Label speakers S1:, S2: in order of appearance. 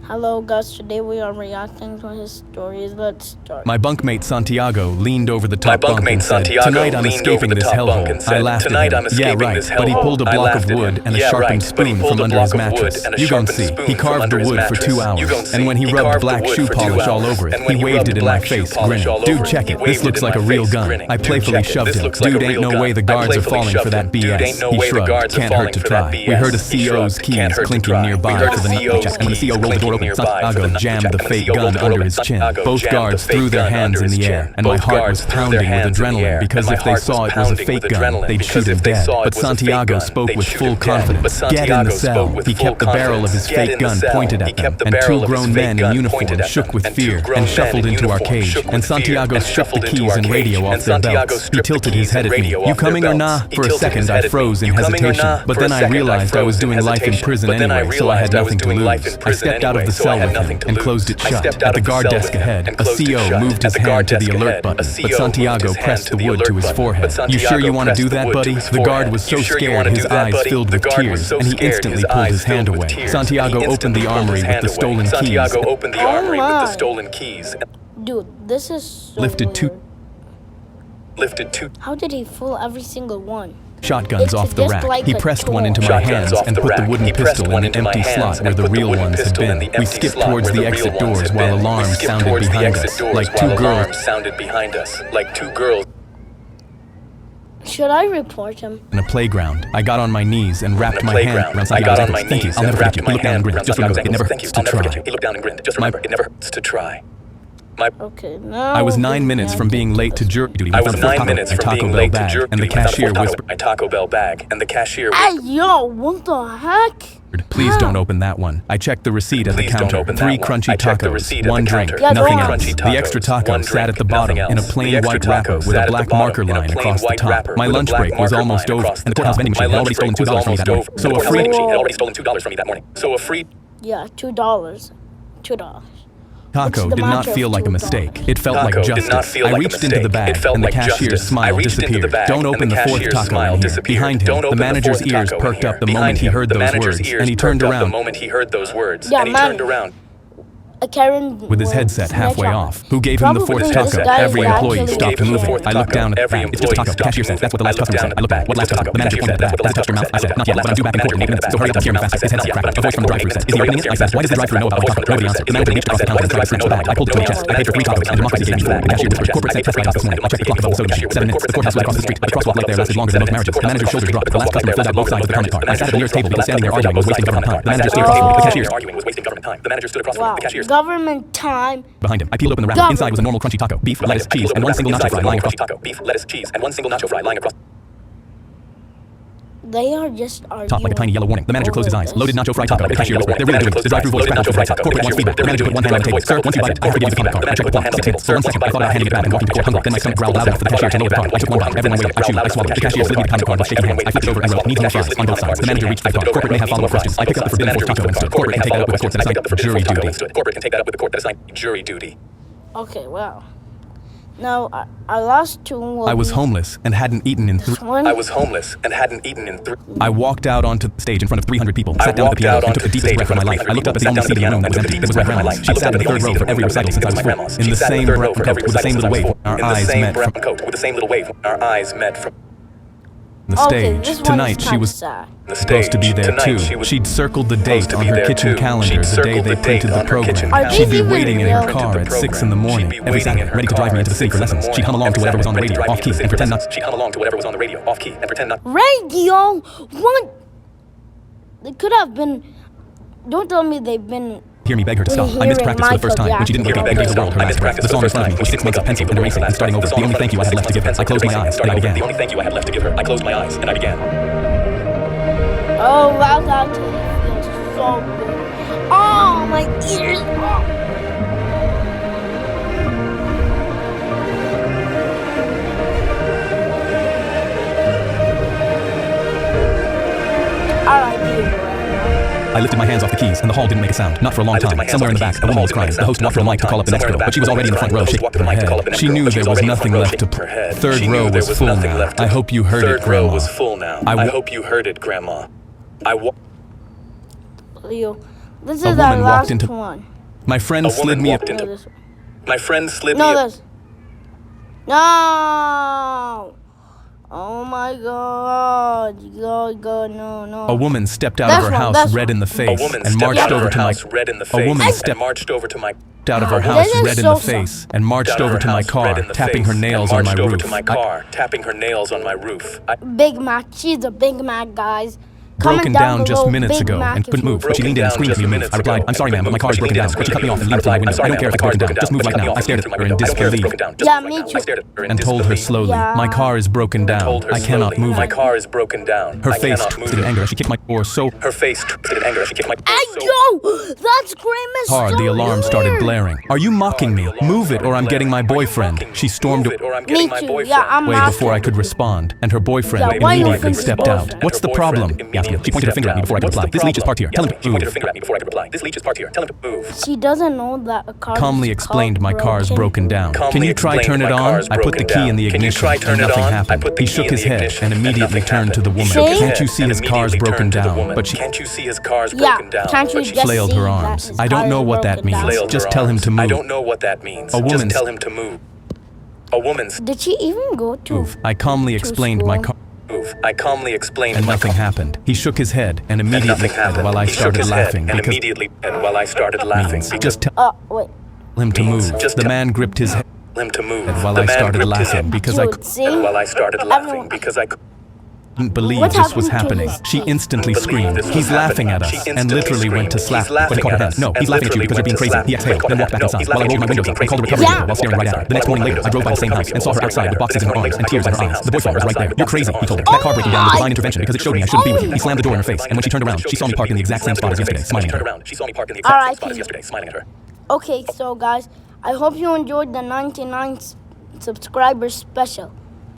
S1: Hello guys, today we are reacting to his stories. Let's start.
S2: My bunkmate Santiago leaned over the top bunk and said, "Tonight I'm escaping this hellhole." I laughed at him. Yeah, right. But he pulled a block of wood and a sharpened spoon from under his mattress. You gon' see. He carved the wood for 2 hours, and when he rubbed black shoe polish all over it, he waved it in my face, grinning. "Dude, check it. This looks like a real gun." I playfully shoved him. "Dude, ain't no way the guards are falling for that BS." He shrugged. "Can't hurt to try." We heard a CO's keys clinking nearby for the nut check, and when the CO rolled the door open, Santiago jammed the fake gun under his chin. Both guards threw their hands in the air, and my heart was pounding with adrenaline because if they saw it was a fake gun, they'd shoot him dead. But Santiago spoke with full confidence. "Get in the cell." He kept the barrel of his fake gun pointed at them, and 2 grown men in uniform shook with fear and shuffled into our cage, and Santiago stripped the keys and radio off their belts. He tilted his head at me. "You coming or nah?" For a second I froze in hesitation, but then I realized I was doing life in prison anyway, so I had nothing to lose. I stepped out of the cell with him and closed it shut. At the guard desk ahead, a CO moved his hand to the alert button, but Santiago pressed the wood to his forehead. "You sure you want to do that, buddy?" The guard was so scared his eyes filled with tears, and he instantly pulled his hand away. Santiago opened the armory with the stolen keys.
S1: Dude, this is so
S2: Lifted two
S1: How did he fool every single one?
S2: shotguns off the rack. He pressed one into my hands and put the wooden pistol in an empty slot where the real ones had been. We skipped towards the exit doors while alarms sounded behind us, like 2 girls
S1: Should I report him?
S2: in a playground. I got on my knees and wrapped my hand around Santiago's ankles. "Thank you, I'll never forget you." He looked down and grinned. "Just remember, it never hurts to try."
S1: Okay, now
S2: I was 9 minutes from being late to jury duty. I was 9 minutes from Taco Bell bag, and the cashier whispered,
S1: Hey yo, what the heck?
S2: "Please don't open that one." I checked the receipt at the counter. 3 crunchy tacos, 1 drink,
S1: Yeah,
S2: nothing
S1: go on.
S2: else. The extra taco sat at the bottom in a plain white wrapper with a black marker line across the top. My lunch break was almost over, and the courthouse vending machine had already stolen $2 from me that morning. So a free
S1: Yeah, $2. $2.
S2: taco did not feel like a mistake. It felt like justice. I reached into the bag, and the cashier's smile disappeared. "Don't open the 4th taco in here." Behind him, the manager's ears perked up the moment he heard those words, and he turned around
S1: Karen
S2: with his headset halfway off. "Who gave him the 4th taco?" Every employee stopped moving. I looked down at the bag. "It's just a taco." The cashier said, "That's what the last customer said." I looked back. "What last taco?" The manager pointed at the bag. "Has it touched your mouth?" I said, "Not yet, but I'm due back in court in 8 minutes, so hurry up and hear me faster." His headset cracked. A voice from the drive-thru said, "Is he opening it?" I said, "Why does the drive-thru know about the taco?" Nobody answered. The manager reached across the counter and tried to snatch the bag. I pulled it to my chest. I paid for 3 tacos, and democracy gave me 4. The cashier whispered, "Corporate said test write-off this morning." I checked the clock above the soda machine. 7 minutes. The courthouse was across the street, but the crosswalk light there lasted longer than most marriages. The manager's shoulders dropped. The last customer filled out both sides of the permit card. I sat at the nearest table because standing there arguing was wasting government time. The manager stood across from me. The cashier
S1: Wow, government time.
S2: behind him. I peeled open the wrapper. Inside was a normal crunchy taco, beef, lettuce, cheese, and 1 single nacho fry lying across.
S1: They are just arguing.
S2: Top like a tiny yellow warning. The manager closed his eyes. Loaded nacho fry taco. The cashier whispered, "They're really doing this." The drive-thru voice spread nacho fry taco. Corporate wants feedback. The manager put one hand on the table. "Sir, once you bite it, I have to give you the comment card." I checked the clock. 6 minutes. For 1 second, I thought about handing it back and walking to court hungry. Then my stomach growled loud enough for the cashier to lower the card. I took 1 bite. Everyone waited. I chewed. I swallowed. The cashier slid me the comment card with shaking hands. I flipped it over and wrote, "Needs more fries," on both sides. The manager reached for the card. Corporate may have follow-up questions. I picked up the forbidden 4th taco and stood. Corporate can take that up with the court that assigned jury duty.
S1: Okay, wow. Now, I lost 2.
S2: I was homeless and hadn't eaten in 3. I walked out onto the stage in front of 300 people, sat down at the piano, and took the deepest breath of my life. I looked up at the only seat in the room that was empty. It was my grandma's. She'd sat in the 3rd row for every recital since I was 4. In the same brown coat with the same little wave, our eyes met from the stage.
S1: This one
S2: Tonight
S1: is
S2: she
S1: kinda
S2: was
S1: sad.
S2: supposed to be there too. She'd circled the date on her kitchen calendar the day they printed the program.
S1: Are
S2: She'd be
S1: these
S2: waiting in
S1: even
S2: her
S1: real?
S2: car at 6 in the morning every Saturday, ready to drive me into the city for lessons. She'd hum along to whatever was on the radio, off key, and pretend not.
S1: Radio? What? They could have been. Don't tell me they've been.
S2: Hear me beg her to stop. I missed practice for the first time when she didn't wake up and gave the world her last breath. The song in front of me was 6 months of pencil and erasing and starting over. The only thank you I had left to give her. I closed my eyes and I began.
S1: Oh, wow, that feels so good. Oh, my ears. Oh.
S2: I lifted my hands off the keys, and the hall didn't make a sound. Not for a long time. Somewhere in the back, a woman was crying. The host walked to the mic to call up the next girl, but she was already in the front row shaking her head. She knew there was nothing left to play. 3rd row was full now. I hope you heard it, Grandma.
S1: Leo, This
S2: A
S1: is our
S2: woman walked
S1: last
S2: into-
S1: one.
S2: My friend slid me.
S1: No, this one.
S3: My friend slid
S1: No,
S3: me.
S1: this. No. Oh my God. God, no.
S2: A woman stepped out
S1: That's
S2: of her
S1: one,
S2: house,
S1: that's
S2: red
S1: one.
S2: in the
S3: A
S2: face,
S3: woman
S2: and
S3: stepped
S2: marched
S3: out of
S2: over
S3: her
S2: to my.
S3: house, red in the face,
S2: woman
S3: and
S2: stepped
S3: marched over to my.
S2: out of her
S1: This
S2: house,
S1: is
S2: red in
S1: so
S2: the face, and marched
S3: Out of
S2: over
S3: her
S2: to my
S3: house,
S2: car,
S3: red in the
S2: tapping
S3: face,
S2: her
S3: and
S2: nails on my
S3: marched over
S2: roof.
S3: to my car, tapping her nails on my roof.
S1: Big Mac. She's a Big Mac, guys. Comment
S2: Broken
S1: down
S2: down just
S1: below,
S2: minutes
S1: Big
S2: ago
S1: Mac
S2: and
S1: if
S2: couldn't
S1: you-
S2: move, but she leaned in and screamed at me to move. I replied, I'm sorry, ma'am, but my car is broken down. But she cut me off and leaned through my window. I don't care if it's broken down. Just move right now. I stared at her in disbelief
S1: Yeah, me too.
S2: and told her slowly,
S1: Yeah.
S2: my car is broken down. I cannot move
S3: My
S2: it.
S3: car is broken down.
S2: Her
S3: I
S2: face
S3: cannot
S2: twisted
S3: move
S2: in
S3: it.
S2: anger as she kicked my door so
S3: Her face twisted in anger as she kicked my door
S1: Hey,
S3: so
S1: yo! That scream is
S2: hard
S1: so
S2: the alarm started
S1: weird.
S2: blaring. Are you mocking me? Move it or I'm getting my boyfriend. She stormed
S3: Move it, or I'm getting
S1: Me
S3: my
S1: too.
S3: boyfriend.
S1: Yeah, I'm
S2: away before I could respond, and her boyfriend
S1: Yeah, why you
S2: immediately
S1: think
S2: stepped
S1: it's
S2: out.
S1: boyfriend?
S2: What's the problem? She pointed her finger at me before I could reply. This leech is parked here. Tell him
S3: She
S2: to
S3: pointed her
S2: move.
S3: finger at me before I could reply. This leech is parked here. Tell him to move.
S1: She doesn't know that a car
S2: Calmly
S1: is
S2: explained, my
S1: called
S2: car is broken down. Can
S3: Calmly
S2: you try
S3: explained,
S2: turn it
S3: my
S2: on?
S3: car is
S2: I put the
S3: broken
S2: key in the
S3: down. Can you
S2: ignition
S3: try
S2: and
S3: turn it
S2: nothing
S3: on? I
S2: happened.
S3: put the
S2: He
S3: key
S2: shook
S3: in
S2: his
S3: the
S2: head
S3: ignition
S2: and
S3: and
S2: immediately
S3: nothing
S2: turned to the
S3: happened.
S2: woman.
S3: He shook his
S2: Can't you
S3: head
S2: see
S3: and
S2: his car's
S3: immediately
S2: broken
S3: turned to the
S2: down?
S3: woman.
S2: But she
S3: Can't you see his car's
S1: Yeah,
S3: broken down?
S1: can't you
S3: But she
S1: just
S2: flailed
S1: see
S2: her
S1: that
S2: arms.
S1: his
S2: I
S1: car
S2: don't
S1: is
S2: know what that
S1: broken down?
S2: means.
S3: flailed
S2: Just
S3: her
S2: tell him
S3: arms.
S2: to
S3: I
S2: move.
S3: don't know what that means.
S2: A
S3: Just
S2: woman's-
S3: tell him to move. A woman's
S1: Did she even go to?
S2: I calmly explained my
S1: school?
S2: car.
S3: move. I calmly explained
S2: And
S3: my
S2: nothing
S3: car.
S2: happened. He shook his head and
S3: And
S2: immediately
S3: nothing happened.
S2: while I
S3: He shook
S2: started
S3: his
S2: laughing
S3: head and
S2: because
S3: immediately and while I started laughing
S2: means
S3: because
S2: just tell
S1: Wait.
S2: him to
S3: means
S2: move.
S3: just
S2: The
S3: tell
S2: man gripped his head
S3: him to move.
S2: and while
S3: The
S2: I
S3: man
S2: started
S3: gripped his
S2: laughing
S3: head.
S2: because I
S1: Dude, see?
S3: And while I started laughing
S1: Everyone-
S3: because I
S2: couldn't believe
S1: What
S2: this was
S1: happened to
S2: happening.
S1: his
S2: She
S1: teeth?
S2: instantly
S3: Couldn't believe
S2: screamed.
S3: this was
S2: He's laughing at
S3: happening.
S2: us
S3: She
S2: and
S3: instantly
S2: literally went to
S3: screamed.
S2: slap.
S3: He's
S2: But he
S3: laughing
S2: caught her
S3: at
S2: hand.
S3: us
S2: No,
S3: and
S2: he's laughing at you
S3: literally
S2: because you're being
S3: went to
S2: crazy.
S3: slap.
S2: He exhaled,
S3: But he
S2: then walked back
S3: caught her
S2: inside.
S3: hand.
S2: While I rolled my windows up, I called the recovery
S1: Yeah.
S2: vehicle while staring right at her. The next morning later, I drove by the same house and saw her outside with boxes in her arms and tears in her eyes. The boyfriend was right there. You're crazy, he told her. That car breaking down was divine intervention because it showed me I shouldn't be with you. He slammed the door in her face, and when she turned around, she saw me parked in the exact same spot as yesterday, smiling at her.
S3: She saw me parked in the exact same spot as
S1: R.I.P.
S3: yesterday, smiling at her.
S1: Okay, so guys, I hope you enjoyed the 99 subscribers special.